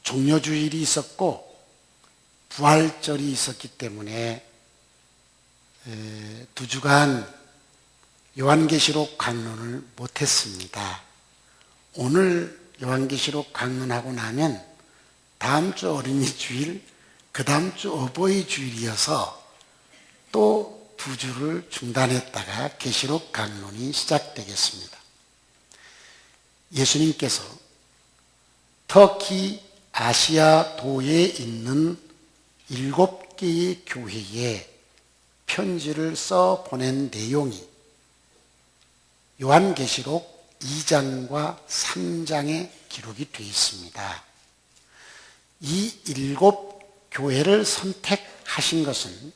종려주일이 있었고 부활절이 있었기 때문에 2주간 요한계시록 강론을 못했습니다. 오늘 요한계시록 강론하고 나면 다음 주 어린이 주일, 그 다음 주 어버이 주일이어서 또 2주를 중단했다가 계시록 강론이 시작되겠습니다. 예수님께서 터키 아시아도에 있는 7개의 교회에 편지를 써 보낸 내용이 요한계시록 2장과 3장에 기록이 되어 있습니다. 이 7교회를 선택하신 것은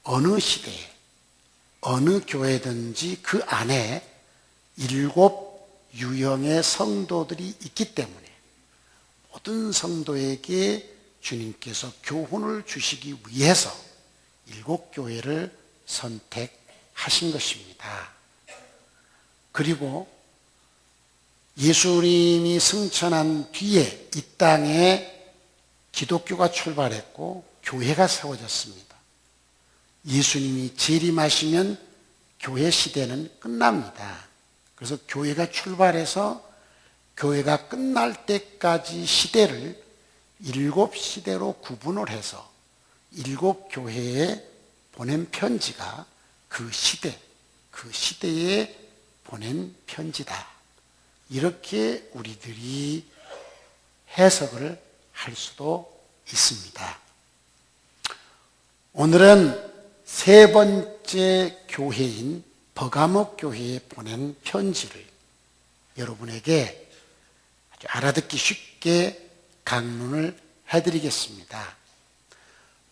어느 시대에 어느 교회든지 그 안에 7 유형의 성도들이 있기 때문에 모든 성도에게 주님께서 교훈을 주시기 위해서 7교회를 선택하신 것입니다. 그리고 예수님이 승천한 뒤에 이 땅에 기독교가 출발했고 교회가 세워졌습니다. 예수님이 재림하시면 교회 시대는 끝납니다. 그래서 교회가 출발해서 교회가 끝날 때까지 시대를 7시대로 구분을 해서 7교회에 보낸 편지가 그 시대에 보낸 편지다. 이렇게 우리들이 해석을 할 수도 있습니다. 오늘은 3번째 교회인 버가모 교회에 보낸 편지를 여러분에게 아주 알아듣기 쉽게 강론을 해드리겠습니다.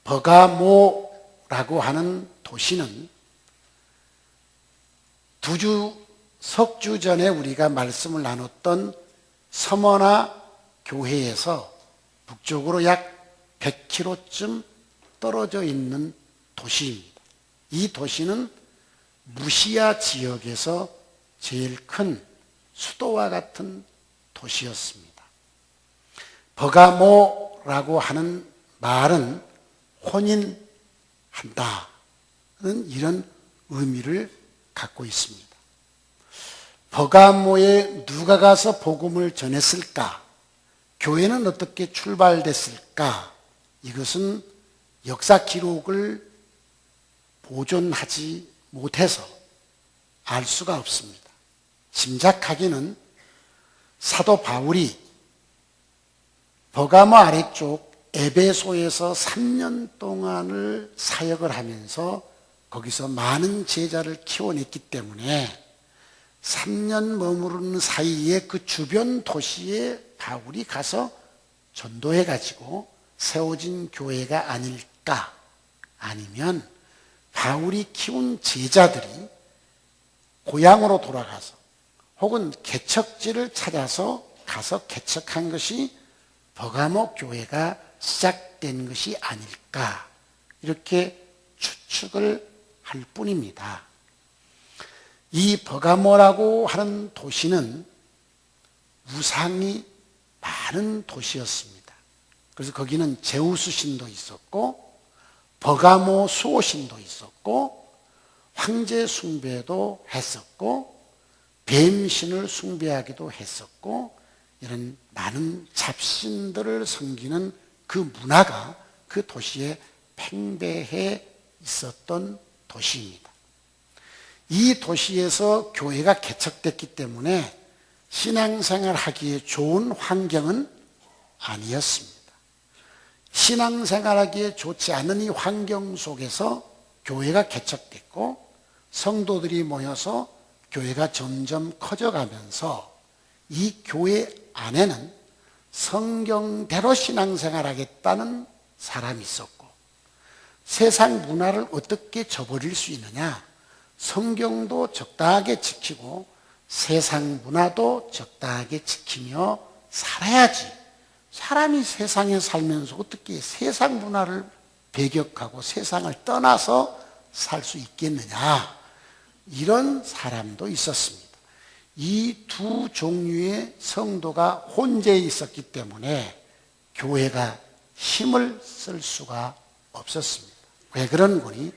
버가모라고 하는 도시는 석주 전에 우리가 말씀을 나눴던 서머나 교회에서 북쪽으로 약 100km쯤 떨어져 있는 도시입니다. 이 도시는 무시아 지역에서 제일 큰 수도와 같은 도시였습니다. 버가모라고 하는 말은 혼인한다는 이런 의미를 갖고 있습니다. 버가모에 누가 가서 복음을 전했을까? 교회는 어떻게 출발됐을까? 이것은 역사 기록을 보존하지 못해서 알 수가 없습니다. 짐작하기는 사도 바울이 버가모 아래쪽 에베소에서 3년 동안을 사역을 하면서 거기서 많은 제자를 키워냈기 때문에 3년 머무르는 사이에 그 주변 도시에 바울이 가서 전도해가지고 세워진 교회가 아닐까? 아니면 바울이 키운 제자들이 고향으로 돌아가서 혹은 개척지를 찾아서 가서 개척한 것이 버가모 교회가 시작된 것이 아닐까? 이렇게 추측을 할 뿐입니다. 이 버가모라고 하는 도시는 우상이 많은 도시였습니다. 그래서 거기는 제우스 신도 있었고 버가모 수호 신도 있었고 황제 숭배도 했었고 뱀신을 숭배하기도 했었고 이런 많은 잡신들을 섬기는 그 문화가 그 도시에 팽배해 있었던 도시입니다. 이 도시에서 교회가 개척됐기 때문에 신앙생활 하기에 좋은 환경은 아니었습니다. 신앙생활 하기에 좋지 않은 이 환경 속에서 교회가 개척됐고 성도들이 모여서 교회가 점점 커져가면서 이 교회 안에는 성경대로 신앙생활 하겠다는 사람이 있었고 세상 문화를 어떻게 저버릴 수 있느냐? 성경도 적당하게 지키고 세상 문화도 적당하게 지키며 살아야지. 사람이 세상에 살면서 어떻게 세상 문화를 배격하고 세상을 떠나서 살 수 있겠느냐? 이런 사람도 있었습니다. 이 두 종류의 성도가 혼재해 있었기 때문에 교회가 힘을 쓸 수가 없었습니다. 왜 그런 거니?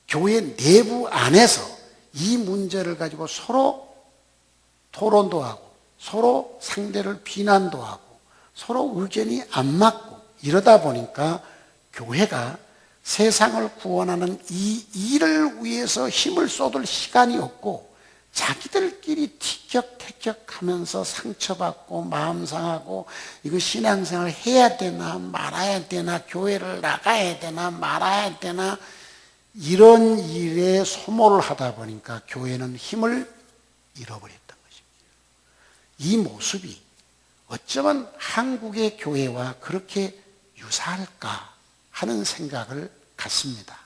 교회 내부 안에서 이 문제를 가지고 서로 토론도 하고 서로 상대를 비난도 하고 서로 의견이 안 맞고 이러다 보니까 교회가 세상을 구원하는 이 일을 위해서 힘을 쏟을 시간이 없고 자기들끼리 티격태격하면서 상처받고 마음 상하고 이거 신앙생활 해야 되나 말아야 되나 교회를 나가야 되나 말아야 되나 이런 일에 소모를 하다 보니까 교회는 힘을 잃어버렸던 것입니다. 이 모습이 어쩌면 한국의 교회와 그렇게 유사할까 하는 생각을 갖습니다.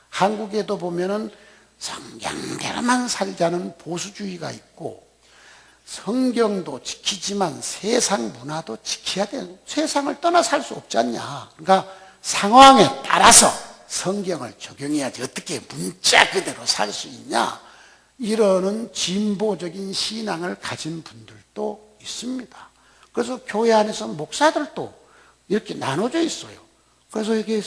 한국에도 보면은 성경대로만 살자는 보수주의가 있고 성경도 지키지만 세상 문화도 지켜야 되는, 세상을 떠나 살 수 없지 않냐. 그러니까 상황에 따라서 성경을 적용해야지 어떻게 문자 그대로 살 수 있냐. 이러는 진보적인 신앙을 가진 분들도 있습니다. 그래서 교회 안에서 목사들도 이렇게 나눠져 있어요. 그래서 이게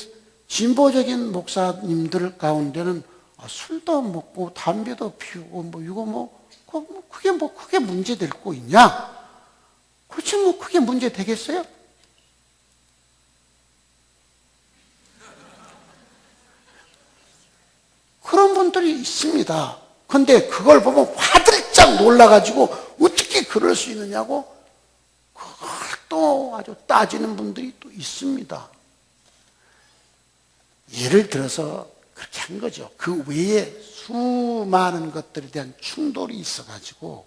진보적인 목사님들 가운데는 술도 먹고 담배도 피우고 그게 크게 문제 될 거 있냐? 그렇지 크게 문제 되겠어요? 그런 분들이 있습니다. 근데 그걸 보면 화들짝 놀라가지고 어떻게 그럴 수 있느냐고 그걸 또 아주 따지는 분들이 또 있습니다. 예를 들어서 그렇게 한 거죠. 그 외에 수많은 것들에 대한 충돌이 있어가지고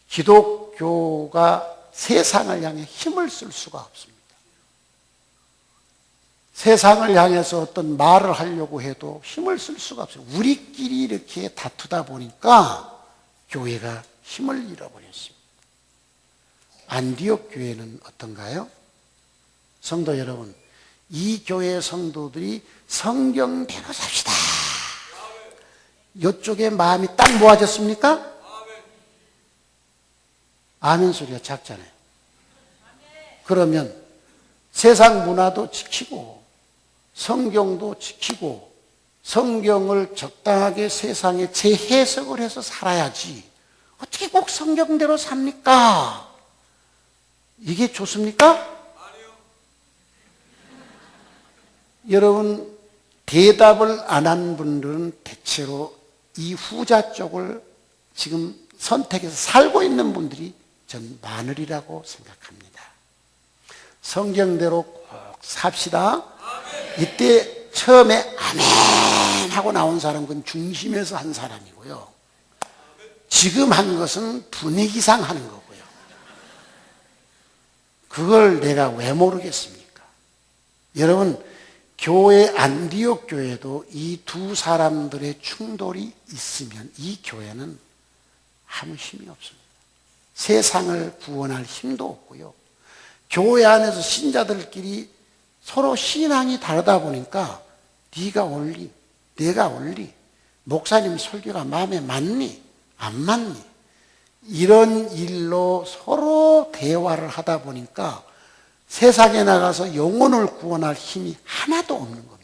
기독교가 세상을 향해 힘을 쓸 수가 없습니다. 세상을 향해서 어떤 말을 하려고 해도 힘을 쓸 수가 없어요. 우리끼리 이렇게 다투다 보니까 교회가 힘을 잃어버렸습니다. 안디옥 교회는 어떤가요? 성도 여러분, 이 교회 성도들이 성경대로 삽시다. 이쪽에 마음이 딱 모아졌습니까? 아멘 소리가 작잖아요. 그러면 세상 문화도 지키고 성경도 지키고 성경을 적당하게 세상에 재해석을 해서 살아야지 어떻게 꼭 성경대로 삽니까? 이게 좋습니까? 여러분, 대답을 안 한 분들은 대체로 이 후자 쪽을 지금 선택해서 살고 있는 분들이 전 많으리라고 생각합니다. 성경대로 꼭 삽시다. 이때 처음에 아멘 하고 나온 사람은 그건 중심에서 한 사람이고요. 지금 한 것은 분위기상 하는 거고요. 그걸 내가 왜 모르겠습니까? 여러분, 교회 안디옥 교회도 이 두 사람들의 충돌이 있으면 이 교회는 아무 힘이 없습니다. 세상을 구원할 힘도 없고요. 교회 안에서 신자들끼리 서로 신앙이 다르다 보니까 네가 옳니? 내가 옳니? 목사님 설교가 마음에 맞니? 안 맞니? 이런 일로 서로 대화를 하다 보니까 세상에 나가서 영혼을 구원할 힘이 하나도 없는 겁니다.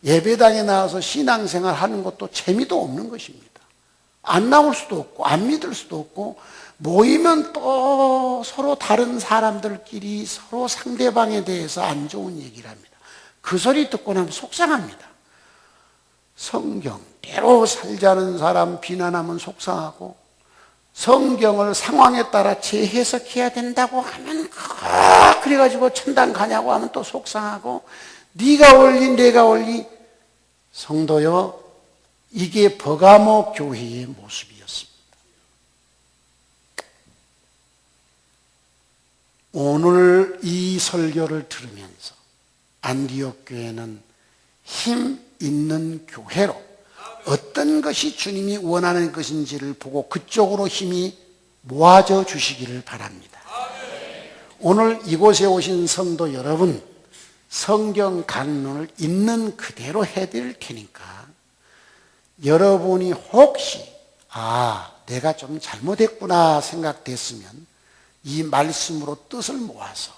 예배당에 나와서 신앙생활 하는 것도 재미도 없는 것입니다. 안 나올 수도 없고 안 믿을 수도 없고 모이면 또 서로 다른 사람들끼리 서로 상대방에 대해서 안 좋은 얘기를 합니다. 그 소리 듣고 나면 속상합니다. 성경대로 살자는 사람 비난하면 속상하고 성경을 상황에 따라 재해석해야 된다고 하면 그래가지고 천당 가냐고 하면 또 속상하고 네가 옳니 내가 옳니. 성도여, 이게 버가모 교회의 모습이었습니다. 오늘 이 설교를 들으면서 안디옥 교회는 힘 있는 교회로 어떤 것이 주님이 원하는 것인지를 보고 그쪽으로 힘이 모아져 주시기를 바랍니다. 오늘 이곳에 오신 성도 여러분, 성경 강론을 있는 그대로 해드릴 테니까 여러분이 혹시 내가 좀 잘못했구나 생각됐으면 이 말씀으로 뜻을 모아서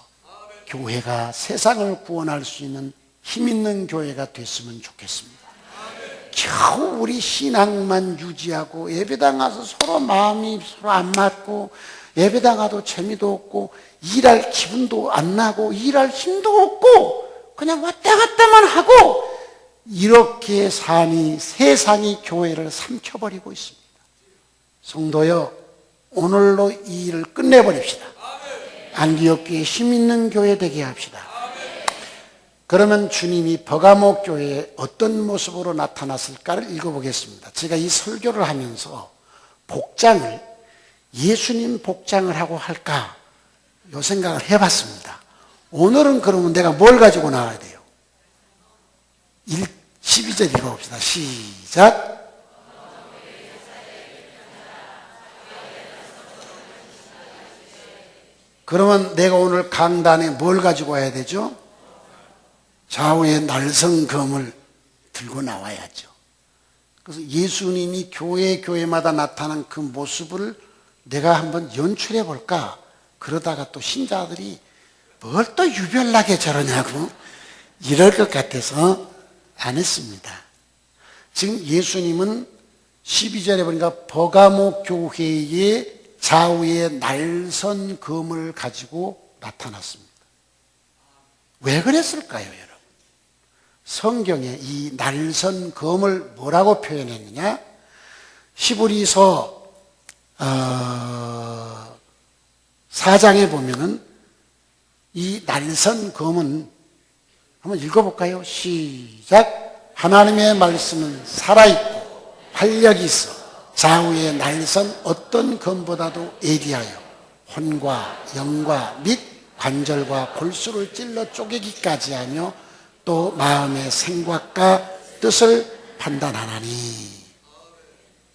교회가 세상을 구원할 수 있는 힘 있는 교회가 됐으면 좋겠습니다. 겨우 우리 신앙만 유지하고 예배당 가서 서로 마음이 서로 안 맞고 예배당 가도 재미도 없고 일할 기분도 안 나고 일할 힘도 없고 그냥 왔다 갔다만 하고 이렇게 사니 세상이 교회를 삼켜버리고 있습니다. 성도여, 오늘로 이 일을 끝내버립시다. 안디옥 교회 힘 있는 교회 되게 합시다. 그러면 주님이 버가모 교회에 어떤 모습으로 나타났을까를 읽어보겠습니다. 제가 이 설교를 하면서 복장을 예수님 복장을 하고 할까 이 생각을 해봤습니다. 오늘은 그러면 내가 뭘 가지고 나와야 돼요? 12절 읽어봅시다. 시작. 그러면 내가 오늘 강단에 뭘 가지고 와야 되죠? 좌우에 날성검을 들고 나와야죠. 그래서 예수님이 교회마다 나타난 그 모습을 내가 한번 연출해 볼까? 그러다가 또 신자들이 뭘 또 유별나게 저러냐고 이럴 것 같아서 안 했습니다. 지금 예수님은 12절에 보니까 버가모 교회의 좌우에 날선검을 가지고 나타났습니다. 왜 그랬을까요, 여러분? 성경에 이 날선검을 뭐라고 표현했느냐? 히브리서 4장에 보면은 이 날선검은 한번 읽어볼까요? 시작. 하나님의 말씀은 살아있고 활력이 있어 좌우의 날선 어떤 검보다도 예리하여 혼과 영과 및 관절과 골수를 찔러 쪼개기까지 하며 또 마음의 생각과 뜻을 판단하나니.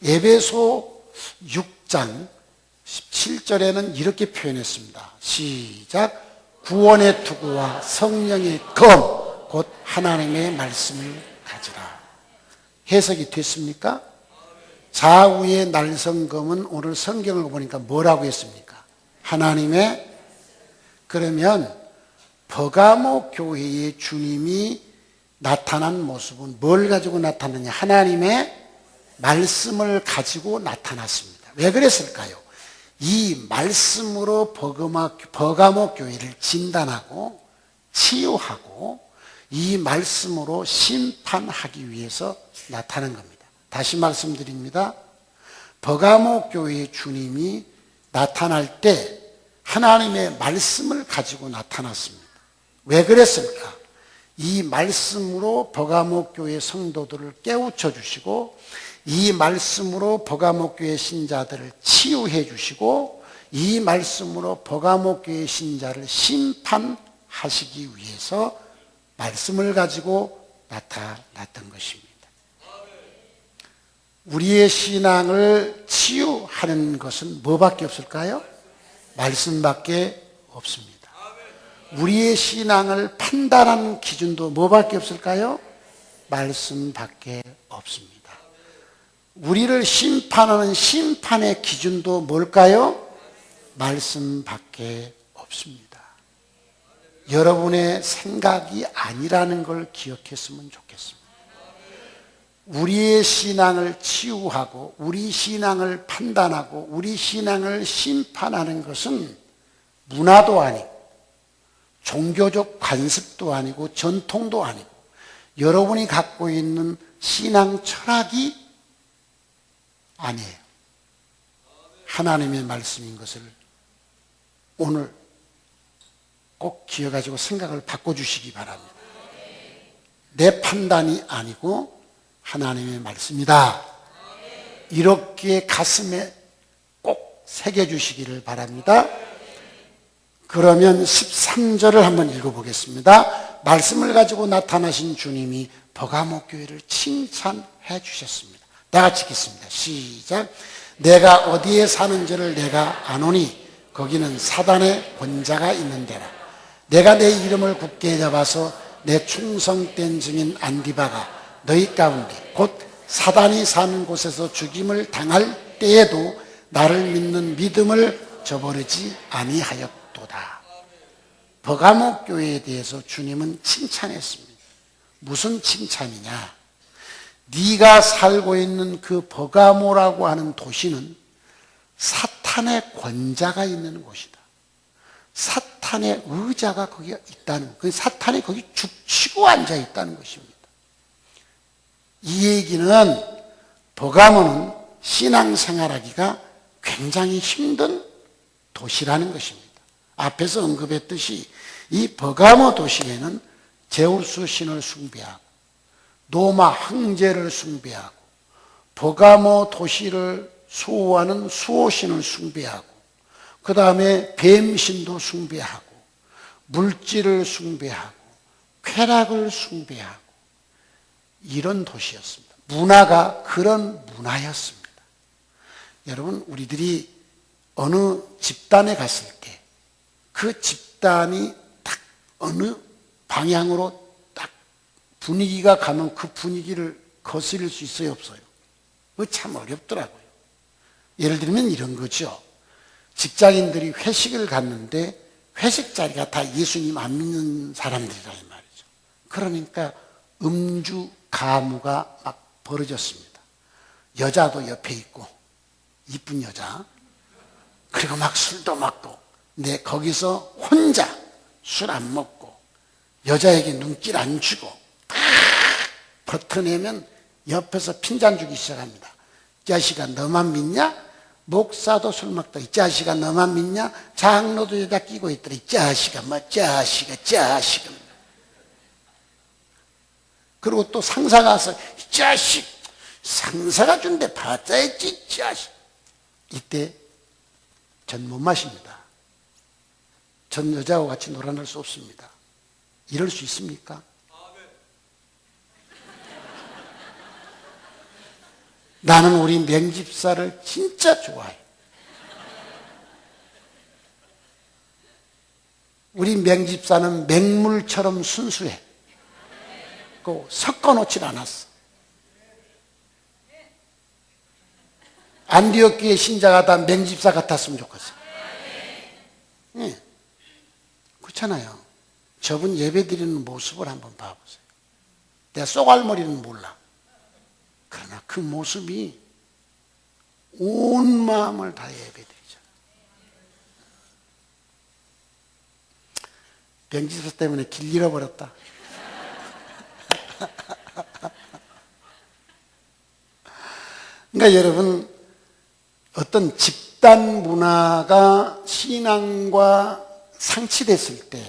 에베소 6장 17절에는 이렇게 표현했습니다. 시작. 구원의 투구와 성령의 검 곧 하나님의 말씀을 가지라. 해석이 됐습니까? 좌우의 날성검은 오늘 성경을 보니까 뭐라고 했습니까? 하나님의. 그러면 버가모 교회의 주님이 나타난 모습은 뭘 가지고 나타났냐? 하나님의 말씀을 가지고 나타났습니다. 왜 그랬을까요? 이 말씀으로 버가모 교회를 진단하고 치유하고 이 말씀으로 심판하기 위해서 나타난 겁니다. 다시 말씀드립니다. 버가모 교회의 주님이 나타날 때 하나님의 말씀을 가지고 나타났습니다. 왜 그랬을까? 이 말씀으로 버가모 교회 성도들을 깨우쳐 주시고 이 말씀으로 버가모 교회 신자들을 치유해 주시고 이 말씀으로 버가모 교회 신자를 심판하시기 위해서 말씀을 가지고 나타났던 것입니다. 우리의 신앙을 치유하는 것은 뭐밖에 없을까요? 말씀밖에 없습니다. 우리의 신앙을 판단하는 기준도 뭐밖에 없을까요? 말씀밖에 없습니다. 우리를 심판하는 심판의 기준도 뭘까요? 말씀밖에 없습니다. 여러분의 생각이 아니라는 걸 기억했으면 좋겠습니다. 우리의 신앙을 치유하고 우리 신앙을 판단하고 우리 신앙을 심판하는 것은 문화도 아니고 종교적 관습도 아니고 전통도 아니고 여러분이 갖고 있는 신앙 철학이 아니에요. 하나님의 말씀인 것을 오늘 꼭 기억하시고 생각을 바꿔주시기 바랍니다. 내 판단이 아니고 하나님의 말씀이다. 이렇게 가슴에 꼭 새겨주시기를 바랍니다. 그러면 13절을 한번 읽어보겠습니다. 말씀을 가지고 나타나신 주님이 버가모 교회를 칭찬해 주셨습니다. 다 같이 읽겠습니다. 시작. 내가 어디에 사는지를 내가 아노니 거기는 사단의 권자가 있는 데라. 내가 내 이름을 굳게 잡아서 내 충성된 증인 안디바가 너희 가운데 곧 사단이 사는 곳에서 죽임을 당할 때에도 나를 믿는 믿음을 저버리지 아니하였도다. 버가모 교회에 대해서 주님은 칭찬했습니다. 무슨 칭찬이냐? 네가 살고 있는 그 버가모라고 하는 도시는 사탄의 권자가 있는 곳이다. 사탄의 의자가 거기 있다는, 그 사탄이 거기 죽치고 앉아 있다는 것입니다. 이 얘기는 버가모는 신앙생활하기가 굉장히 힘든 도시라는 것입니다. 앞에서 언급했듯이 이 버가모 도시에는 제우스 신을 숭배하고 노마 황제를 숭배하고 버가모 도시를 수호하는 수호신을 숭배하고 그 다음에 뱀신도 숭배하고 물질을 숭배하고 쾌락을 숭배하고 이런 도시였습니다. 문화가 그런 문화였습니다. 여러분, 우리들이 어느 집단에 갔을 때 그 집단이 딱 어느 방향으로 딱 분위기가 가면 그 분위기를 거스릴 수 있어요, 없어요? 그거 참 어렵더라고요. 예를 들면 이런 거죠. 직장인들이 회식을 갔는데 회식 자리가 다 예수님 안 믿는 사람들이라 이 말이죠. 그러니까 음주 가무가 막 벌어졌습니다. 여자도 옆에 있고 이쁜 여자, 그리고 막 술도 먹고, 근데 거기서 혼자 술 안 먹고 여자에게 눈길 안 주고 팍 버텨내면 옆에서 핀잔 주기 시작합니다. 이 자식아 너만 믿냐? 목사도 술 먹다. 이 자식아 너만 믿냐? 장로도 여자 끼고 있더라. 이 자식아 자식아. 그리고 또 상사가 와서 이 자식 상사가 준대 받아야지 이 자식. 이때 전 못 마십니다. 전 여자와 같이 놀아날 수 없습니다. 이럴 수 있습니까? 나는 우리 맹집사를 진짜 좋아해. 우리 맹집사는 맹물처럼 순수해. 그 섞어놓질 않았어. 안디옥 교회 신자가 다 맹집사 같았으면 좋겠어. 네. 그렇잖아요. 저분 예배 드리는 모습을 한번 봐보세요. 내가 쏘갈머리는 몰라. 그러나 그 모습이 온 마음을 다 예배드리죠. 병지서 때문에 길 잃어버렸다. 그러니까 여러분, 어떤 집단 문화가 신앙과 상치됐을 때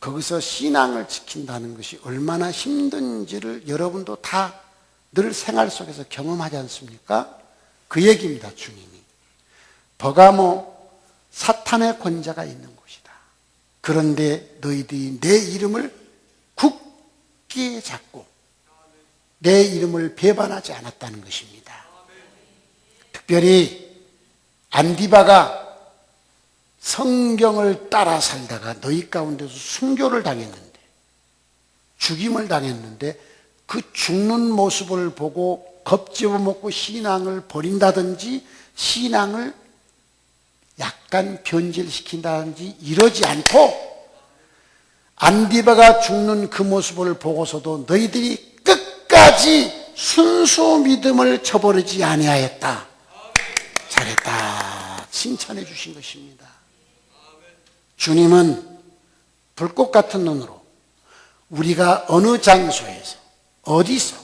거기서 신앙을 지킨다는 것이 얼마나 힘든지를 여러분도 다 늘 생활 속에서 경험하지 않습니까? 그 얘기입니다, 주님이. 버가모, 사탄의 권자가 있는 곳이다. 그런데 너희들이 내 이름을 굳게 잡고 내 이름을 배반하지 않았다는 것입니다. 특별히 안디바가 성경을 따라 살다가 너희 가운데서 순교를 당했는데, 죽임을 당했는데 그 죽는 모습을 보고 겁집어먹고 신앙을 버린다든지 신앙을 약간 변질시킨다든지 이러지 않고 안디바가 죽는 그 모습을 보고서도 너희들이 끝까지 순수 믿음을 저버리지 아니하였다. 잘했다. 칭찬해 주신 것입니다. 주님은 불꽃 같은 눈으로 우리가 어느 장소에서 어디서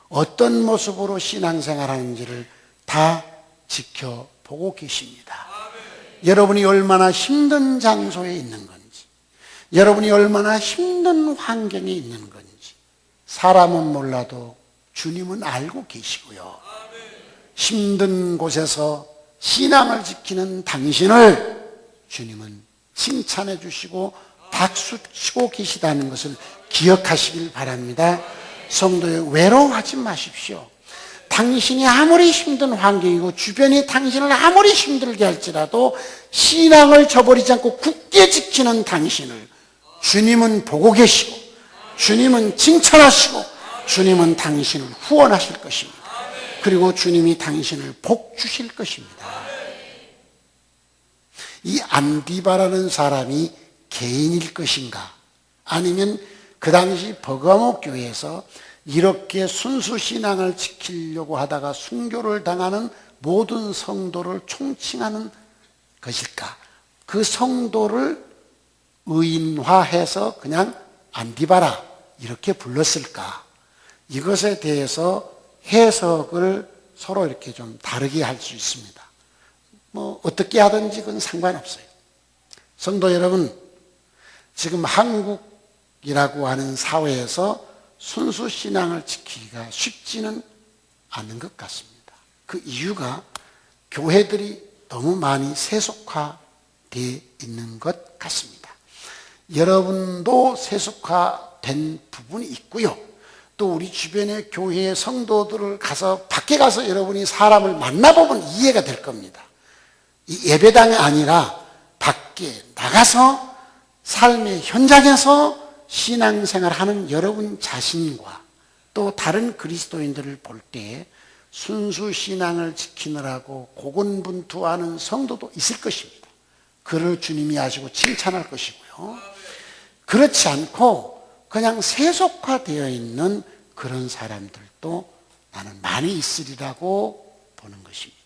어떤 모습으로 신앙생활하는지를 다 지켜보고 계십니다. 여러분이 얼마나 힘든 장소에 있는 건지, 여러분이 얼마나 힘든 환경에 있는 건지 사람은 몰라도 주님은 알고 계시고요. 힘든 곳에서 신앙을 지키는 당신을 주님은 칭찬해 주시고 박수 치고 계시다는 것을 기억하시길 바랍니다. 성도여, 외로워하지 마십시오. 당신이 아무리 힘든 환경이고 주변이 당신을 아무리 힘들게 할지라도 신앙을 저버리지 않고 굳게 지키는 당신을 주님은 보고 계시고 주님은 칭찬하시고 주님은 당신을 후원하실 것입니다. 그리고 주님이 당신을 복 주실 것입니다. 이 안디바라는 사람이 개인일 것인가? 아니면 그 당시 버가모 교회에서 이렇게 순수 신앙을 지키려고 하다가 순교를 당하는 모든 성도를 총칭하는 것일까? 그 성도를 의인화해서 그냥 안디바라 이렇게 불렀을까? 이것에 대해서 해석을 서로 이렇게 좀 다르게 할 수 있습니다. 뭐 어떻게 하든지 그건 상관없어요. 성도 여러분, 지금 한국이라고 하는 사회에서 순수 신앙을 지키기가 쉽지는 않는 것 같습니다. 그 이유가 교회들이 너무 많이 세속화되어 있는 것 같습니다. 여러분도 세속화된 부분이 있고요. 또 우리 주변의 교회의 성도들을 밖에 가서 여러분이 사람을 만나보면 이해가 될 겁니다. 이 예배당이 아니라 밖에 나가서 삶의 현장에서 신앙생활 하는 여러분 자신과 또 다른 그리스도인들을 볼 때 순수 신앙을 지키느라고 고군분투하는 성도도 있을 것입니다. 그를 주님이 아시고 칭찬할 것이고요. 그렇지 않고 그냥 세속화되어 있는 그런 사람들도 나는 많이 있으리라고 보는 것입니다.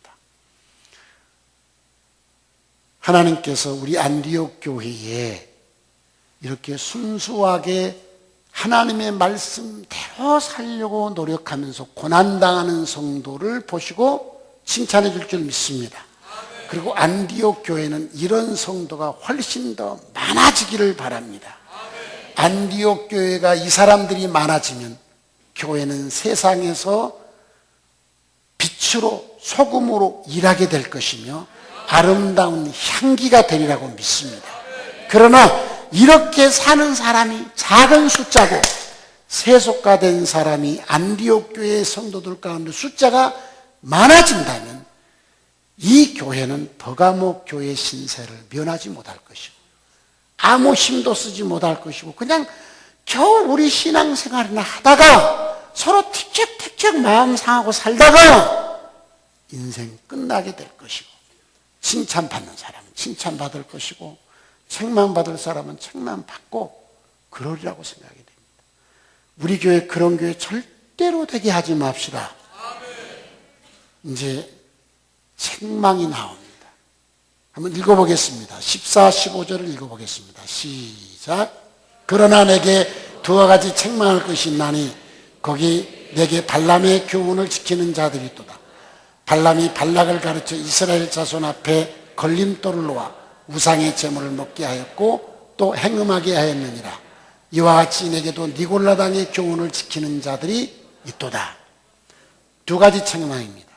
하나님께서 우리 안디옥 교회에 이렇게 순수하게 하나님의 말씀대로 살려고 노력하면서 고난당하는 성도를 보시고 칭찬해 줄 줄 믿습니다. 그리고 안디옥 교회는 이런 성도가 훨씬 더 많아지기를 바랍니다. 안디옥 교회가 이 사람들이 많아지면 교회는 세상에서 빛으로 소금으로 일하게 될 것이며 아름다운 향기가 되리라고 믿습니다. 그러나 이렇게 사는 사람이 작은 숫자고 세속화된 사람이 안디옥 교회의 성도들 가운데 숫자가 많아진다면 이 교회는 버가모 교회 신세를 면하지 못할 것이고 아무 힘도 쓰지 못할 것이고 그냥 겨우 우리 신앙생활이나 하다가 서로 틱틱틱틱 마음 상하고 살다가 인생 끝나게 될 것이고 칭찬받는 사람은 칭찬받을 것이고 책망받을 사람은 책망받고 그러리라고 생각이 됩니다. 우리 교회 그런 교회 절대로 되게 하지 맙시다. 이제 책망이 나옵니다. 한번 읽어보겠습니다. 14, 15절을 읽어보겠습니다. 시작. 그러나 내게 두어 가지 책망할 것이 있나니 거기 내게 발람의 교훈을 지키는 자들이 있도다. 발람이 발락을 가르쳐 이스라엘 자손 앞에 걸림돌을 놓아 우상의 제물을 먹게 하였고 또 행음하게 하였느니라. 이와 같이 내게도 니골라당의 교훈을 지키는 자들이 있도다. 두 가지 책망입니다.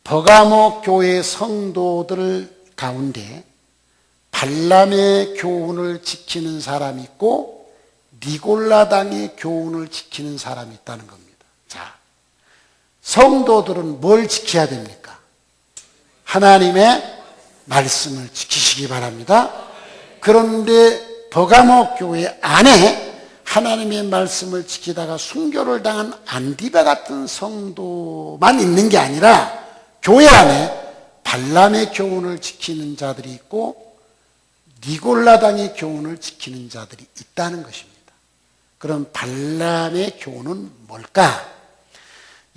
버가모 교회 성도들 가운데 발람의 교훈을 지키는 사람이 있고 니골라당의 교훈을 지키는 사람이 있다는 겁니다. 자, 성도들은 뭘 지켜야 됩니까? 하나님의 말씀을 지키시기 바랍니다. 그런데 버가모 교회 안에 하나님의 말씀을 지키다가 순교를 당한 안디바 같은 성도만 있는 게 아니라 교회 안에 발람의 교훈을 지키는 자들이 있고 니골라당의 교훈을 지키는 자들이 있다는 것입니다. 그럼 발람의 교훈은 뭘까?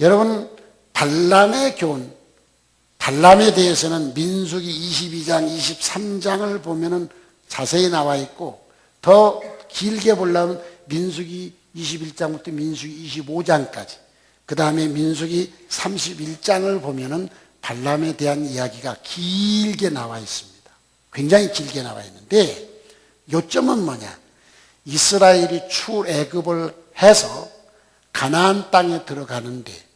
여러분, 발람의 교훈, 발람에 대해서는 민수기 22장, 23장을 보면은 자세히 나와 있고 더 길게 보려면 민수기 21장부터 민수기 25장까지 그 다음에 민수기 31장을 보면은 발람에 대한 이야기가 길게 나와 있습니다. 굉장히 길게 나와 있는데 요점은 뭐냐? 이스라엘이 출애굽을 해서 가나안 땅에 들어가는데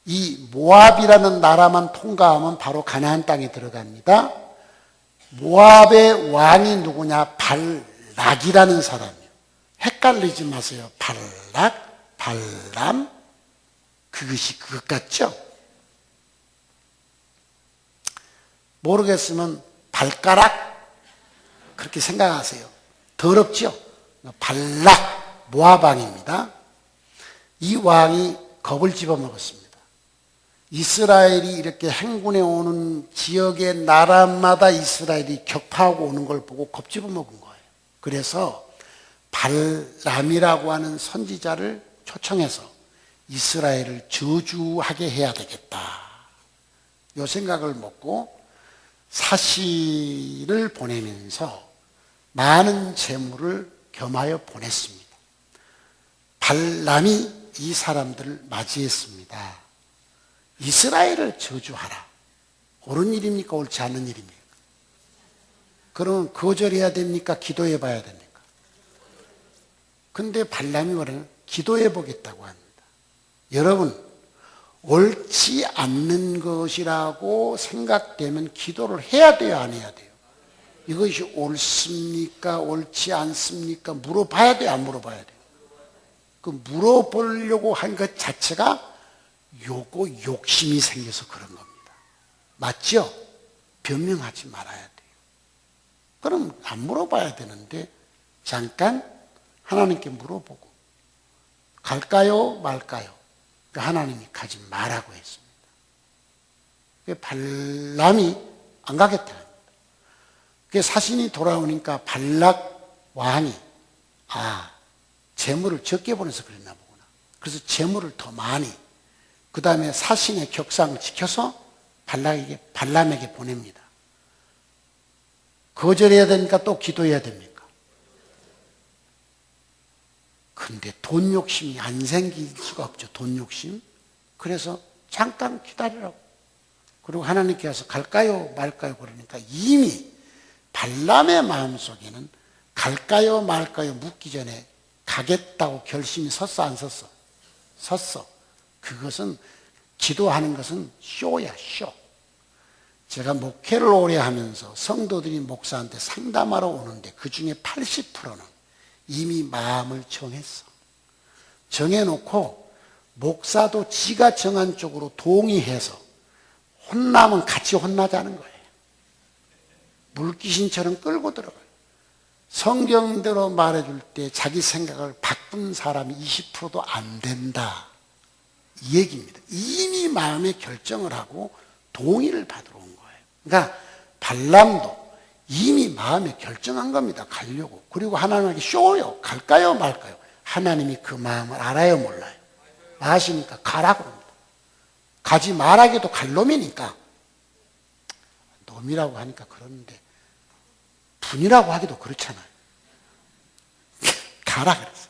이 모압이라는 나라만 통과하면 바로 가나안 땅에 들어갑니다. 모압의 왕이 누구냐? 발락이라는 사람이에요. 헷갈리지 마세요. 발락, 발람, 그것이 그것 같죠? 모르겠으면 발가락 그렇게 생각하세요. 더럽죠? 발락, 모압 왕입니다. 이 왕이 겁을 집어먹었습니다. 이스라엘이 이렇게 행군해 오는 지역의 나라마다 이스라엘이 격파하고 오는 걸 보고 겁집어 먹은 거예요. 그래서 발람이라고 하는 선지자를 초청해서 이스라엘을 저주하게 해야 되겠다. 이 생각을 먹고 사신을 보내면서 많은 재물을 겸하여 보냈습니다. 발람이 이 사람들을 맞이했습니다. 이스라엘을 저주하라. 옳은 일입니까? 옳지 않은 일입니까? 그러면 거절해야 됩니까? 기도해 봐야 됩니까? 근데 발람이 뭐라는 기도해 보겠다고 합니다. 여러분, 옳지 않는 것이라고 생각되면 기도를 해야 돼요, 안 해야 돼요? 이것이 옳습니까? 옳지 않습니까? 물어봐야 돼요, 안 물어봐야 돼요? 그 물어보려고 한 것 자체가 욕심이 생겨서 그런 겁니다. 맞죠? 변명하지 말아야 돼요. 그럼 안 물어봐야 되는데 잠깐 하나님께 물어보고 갈까요? 말까요? 하나님이 가지 말라고 했습니다. 발람이 안 가겠다 합니다. 사신이 돌아오니까 발락 왕이 재물을 적게 보내서 그랬나 보구나. 그래서 재물을 더 많이 그 다음에 사신의 격상을 지켜서 발람에게 보냅니다. 거절해야 되니까 또 기도해야 됩니까? 근데 돈 욕심이 안 생길 수가 없죠. 돈 욕심. 그래서 잠깐 기다리라고. 그리고 하나님께서 갈까요? 말까요? 그러니까 이미 발람의 마음속에는 갈까요? 말까요? 묻기 전에 가겠다고 결심이 섰어? 안 섰어? 섰어. 그것은 기도하는 것은 쇼야, 쇼. 제가 목회를 오래 하면서 성도들이 목사한테 상담하러 오는데 그 중에 80%는 이미 마음을 정했어. 정해놓고 목사도 지가 정한 쪽으로 동의해서 혼나면 같이 혼나자는 거예요. 물귀신처럼 끌고 들어가요. 성경대로 말해줄 때 자기 생각을 바꾼 사람이 20%도 안 된다. 이 얘기입니다. 이미 마음에 결정을 하고 동의를 받으러 온 거예요. 그러니까 발람도 이미 마음에 결정한 겁니다. 가려고. 그리고 하나님에게 쇼요. 갈까요? 말까요? 하나님이 그 마음을 알아요? 몰라요? 아시니까 가라고 합니다. 가지 말하기도 갈 놈이니까. 놈이라고 하니까 그러는데 분이라고 하기도 그렇잖아요. 가라 그랬어요.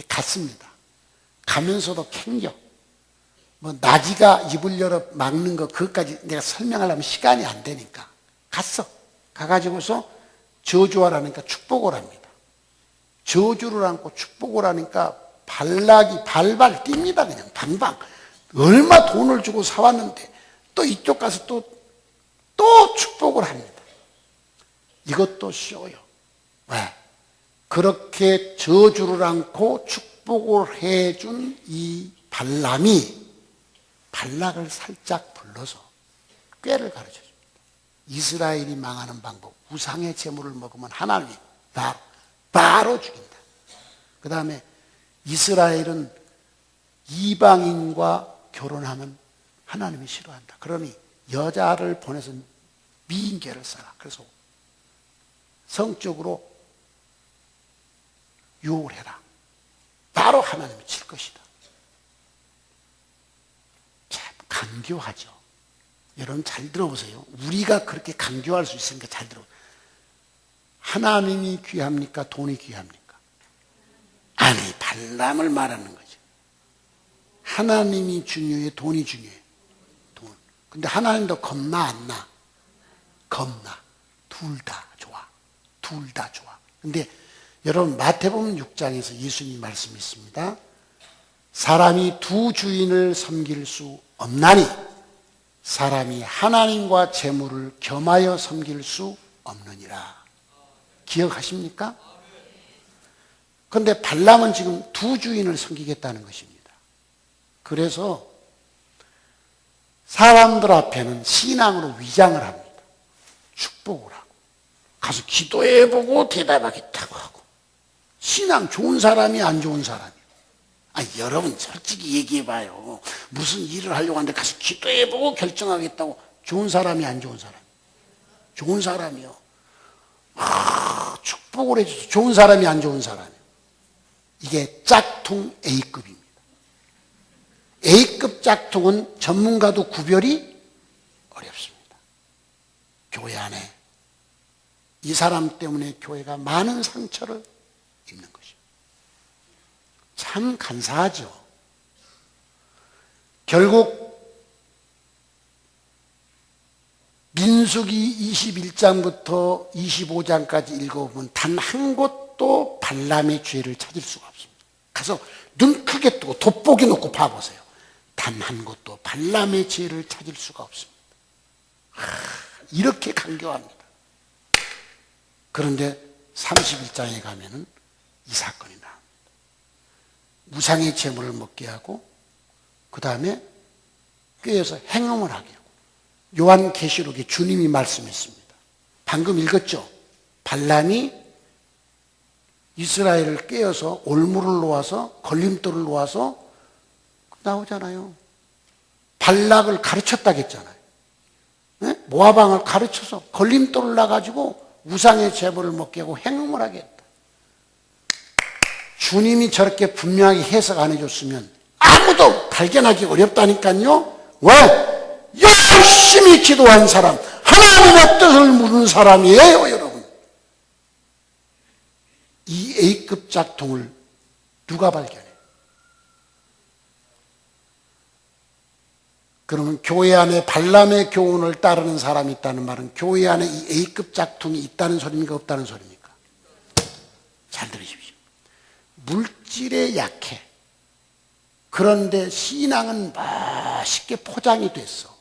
갔습니다. 가면서도 캥겨. 나지가 입을 열어 막는 거 그것까지 내가 설명하려면 시간이 안 되니까 갔어. 가가지고서 저주하라니까 축복을 합니다. 저주를 안고 축복을 하니까 발락이 발발 뜁니다. 그냥 방방. 얼마 돈을 주고 사왔는데 또 이쪽 가서 또 축복을 합니다. 이것도 쇼요. 왜? 그렇게 저주를 안고 축복을 해준 이 발람이 발락을 살짝 불러서 꾀를 가르쳐줍니다. 이스라엘이 망하는 방법, 우상의 재물을 먹으면 하나님이 바로 죽인다. 그 다음에 이스라엘은 이방인과 결혼하면 하나님이 싫어한다. 그러니 여자를 보내서 미인계를 써라. 그래서 성적으로 유혹을 해라. 바로 하나님이 칠 것이다. 참 강교하죠. 여러분 잘 들어보세요. 우리가 그렇게 강교할 수 있으니까 잘 들어보세요. 하나님이 귀합니까? 돈이 귀합니까? 아니, 발람을 말하는 거죠. 하나님이 중요해? 돈이 중요해? 돈. 근데 하나님도 겁나 안 나? 겁나. 둘 다 좋아. 둘 다 좋아. 근데 여러분 마태복음 6장에서 예수님 말씀이 있습니다. 사람이 두 주인을 섬길 수 없나니 사람이 하나님과 재물을 겸하여 섬길 수 없느니라. 기억하십니까? 그런데 발람은 지금 두 주인을 섬기겠다는 것입니다. 그래서 사람들 앞에는 신앙으로 위장을 합니다. 축복을 하고 가서 기도해보고 대답하겠다고 하고 신앙 좋은 사람이 안 좋은 사람이 여러분 솔직히 얘기해봐요. 무슨 일을 하려고 하는데 가서 기도해보고 결정하겠다고. 좋은 사람이 안 좋은 사람? 좋은 사람이요. 축복을 해줘서 좋은 사람이 안 좋은 사람이요. 이게 짝퉁 A급입니다. A급 짝퉁은 전문가도 구별이 어렵습니다. 교회 안에 이 사람 때문에 교회가 많은 상처를 입는 것이죠. 참 간사하죠. 결국 민수기 21장부터 25장까지 읽어보면 단 한 곳도 발람의 죄를 찾을 수가 없습니다. 가서 눈 크게 뜨고 돋보기 놓고 봐보세요. 단 한 곳도 발람의 죄를 찾을 수가 없습니다. 이렇게 간교합니다. 그런데 31장에 가면은 이 사건이 나옵니다. 우상의 제물을 먹게 하고 그 다음에 꾀어서 행음을 하게 하고. 요한계시록에 주님이 말씀했습니다. 방금 읽었죠? 발람이 이스라엘을 꾀어서 올무를 놓아서 걸림돌을 놓아서 나오잖아요. 발락을 가르쳤다고 했잖아요. 네? 모아방을 가르쳐서 걸림돌을 놔가지고 우상의 제물을 먹게 하고 행음을 하게 했다. 주님이 저렇게 분명하게 해석 안 해줬으면 아무도 발견하기 어렵다니까요. 왜? 열심히 기도한 사람, 하나님의 뜻을 물은 사람이에요, 여러분. 이 A급 짝퉁을 누가 발견해? 그러면 교회 안에 발람의 교훈을 따르는 사람이 있다는 말은 교회 안에 이 A급 짝퉁이 있다는 소리입니까? 없다는 소리입니까? 잘 들으십시오. 물질에 약해. 그런데 신앙은 멋있게 포장이 됐어.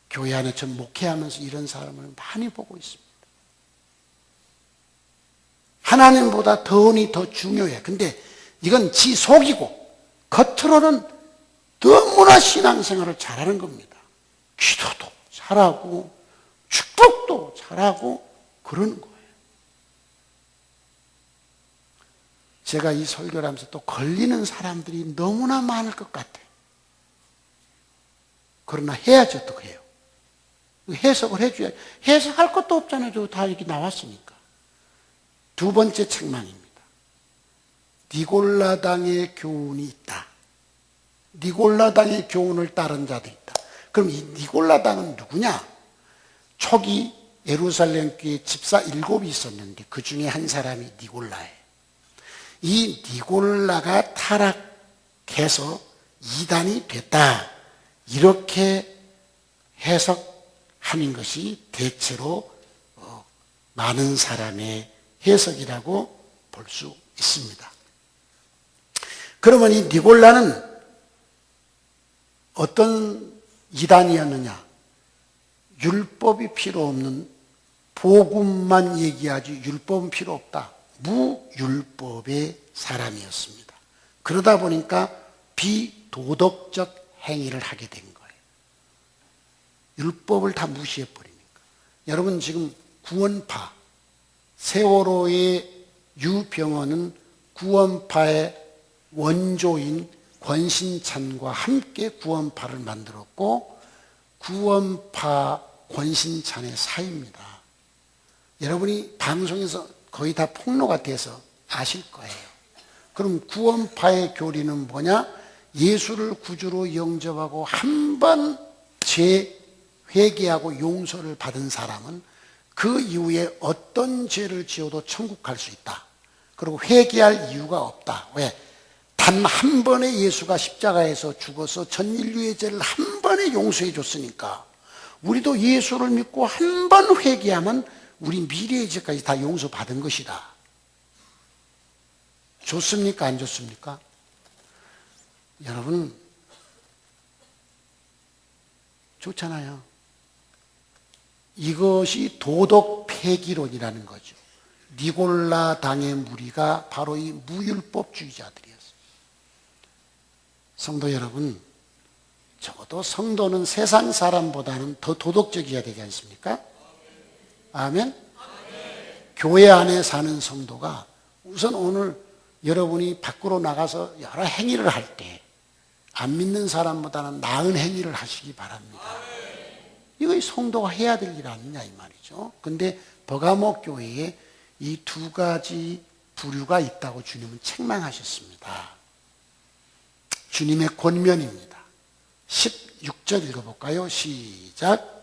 교회 안에 전 목회하면서 이런 사람을 많이 보고 있습니다. 하나님보다 돈이 더 중요해. 근데 이건 지 속이고 겉으로는 너무나 신앙생활을 잘하는 겁니다. 기도도 잘하고 축복도 잘하고 그러는 거예요. 제가 이 설교를 하면서 또 걸리는 사람들이 너무나 많을 것 같아요. 그러나 해야지 어떻게 해요? 해석을 해줘야, 해석할 것도 없잖아요. 다 이렇게 나왔으니까. 두 번째 책망입니다. 니골라당의 교훈이 있다. 니골라당의 교훈을 따른 자도 있다. 그럼 이 니골라당은 누구냐? 초기 예루살렘 교회 집사 7이 있었는데 그 중에 한 사람이 니골라예요. 이 니골라가 타락해서 이단이 됐다. 이렇게 해석하는 것이 대체로 많은 사람의 해석이라고 볼 수 있습니다. 그러면 이 니골라는 어떤 이단이었느냐? 율법이 필요 없는 복음만 얘기하지 율법은 필요 없다. 무율법의 사람이었습니다. 그러다 보니까 비도덕적 행위를 하게 된 거예요. 율법을 다 무시해버리니까. 여러분 지금 구원파, 세월호의 유병헌은 구원파의 원조인 권신찬과 함께 구원파를 만들었고 구원파 권신찬의 사입니다. 여러분이 방송에서 거의 다 폭로가 돼서 아실 거예요. 그럼 구원파의 교리는 뭐냐? 예수를 구주로 영접하고 한 번 죄 회개하고 용서를 받은 사람은 그 이후에 어떤 죄를 지어도 천국 갈 수 있다. 그리고 회개할 이유가 없다. 왜? 단 한 번에 예수가 십자가에서 죽어서 전 인류의 죄를 한 번에 용서해 줬으니까 우리도 예수를 믿고 한 번 회개하면 우리 미래의 죄까지 다 용서받은 것이다. 좋습니까? 안 좋습니까? 여러분 좋잖아요. 이것이 도덕 폐기론이라는 거죠. 니골라 당의 무리가 바로 이 무율법주의자들이었어요. 성도 여러분, 적어도 성도는 세상 사람보다는 더 도덕적이어야 되지 않습니까? 아멘? 교회 안에 사는 성도가 우선 오늘 여러분이 밖으로 나가서 여러 행위를 할 때 안 믿는 사람보다는 나은 행위를 하시기 바랍니다. 이거 성도가 해야 될 일 아니냐 이 말이죠. 근데 버가모 교회에 이 두 가지 부류가 있다고 주님은 책망하셨습니다. 주님의 권면입니다. 16절 읽어볼까요? 시작.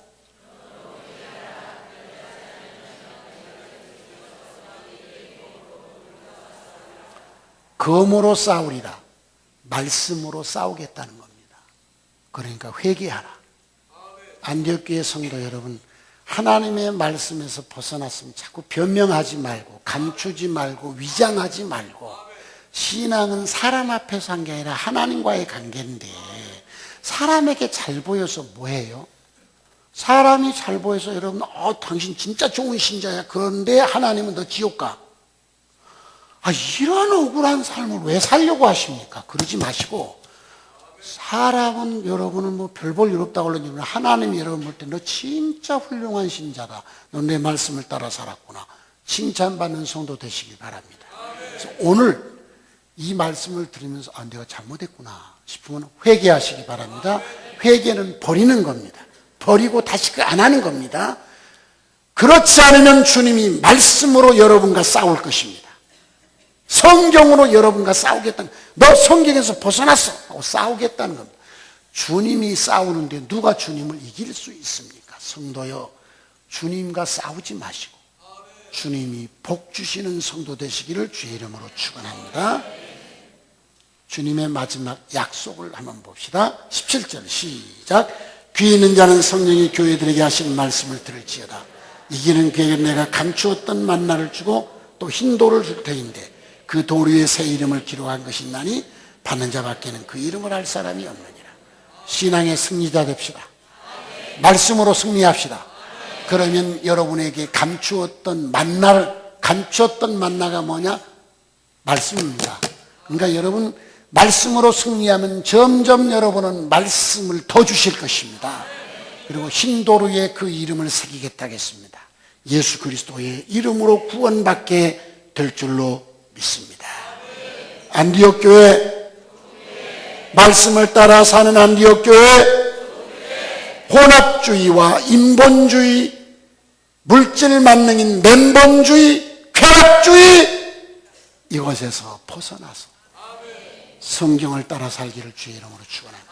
검으로 싸우리라. 말씀으로 싸우겠다는 겁니다. 그러니까 회개하라. 안디옥 교회 성도 여러분, 하나님의 말씀에서 벗어났으면 자꾸 변명하지 말고 감추지 말고 위장하지 말고, 신앙은 사람 앞에서 한 게 아니라 하나님과의 관계인데 사람에게 잘 보여서 뭐해요? 사람이 잘 보여서 여러분 당신 진짜 좋은 신자야. 그런데 하나님은 너 지옥 가. 이런 억울한 삶을 왜 살려고 하십니까? 그러지 마시고, 사람은 여러분은 뭐 별 볼 일 없다고 그러지만 하나님이 여러분 볼 때 너 진짜 훌륭한 신자다. 너 내 말씀을 따라 살았구나. 칭찬받는 성도 되시길 바랍니다. 그래서 오늘 이 말씀을 들으면서 내가 잘못했구나 싶으면 회개하시기 바랍니다. 회개는 버리는 겁니다. 버리고 다시 안 하는 겁니다. 그렇지 않으면 주님이 말씀으로 여러분과 싸울 것입니다. 성경으로 여러분과 싸우겠다는, 너 성경에서 벗어났어 하고 싸우겠다는 겁니다. 주님이 싸우는데 누가 주님을 이길 수 있습니까? 성도여, 주님과 싸우지 마시고 주님이 복 주시는 성도 되시기를 주의 이름으로 축원합니다. 주님의 마지막 약속을 한번 봅시다. 17절 시작. 귀 있는 자는 성령이 교회들에게 하시는 말씀을 들을지어다. 이기는 그에게 내가 감추었던 만나를 주고 또 흰 돌을 줄 터인데 그 돌 위에 새 이름을 기록한 것이 있나니 받는 자밖에는 그 이름을 알 사람이 없느니라. 신앙의 승리자 됩시다. 말씀으로 승리합시다. 그러면 여러분에게 감추었던 만나가 뭐냐? 말씀입니다. 그러니까 여러분 말씀으로 승리하면 점점 여러분은 말씀을 더 주실 것입니다. 그리고 흰 돌 위에 그 이름을 새기겠다겠습니다. 예수 그리스도의 이름으로 구원받게 될 줄로 믿습니다. 안디옥 교회, 말씀을 따라 사는 안디옥 교회, 혼합주의와 인본주의, 물질 만능인 맨본주의, 쾌락주의, 이것에서 벗어나서 성경을 따라 살기를 주의 이름으로 축원합니다.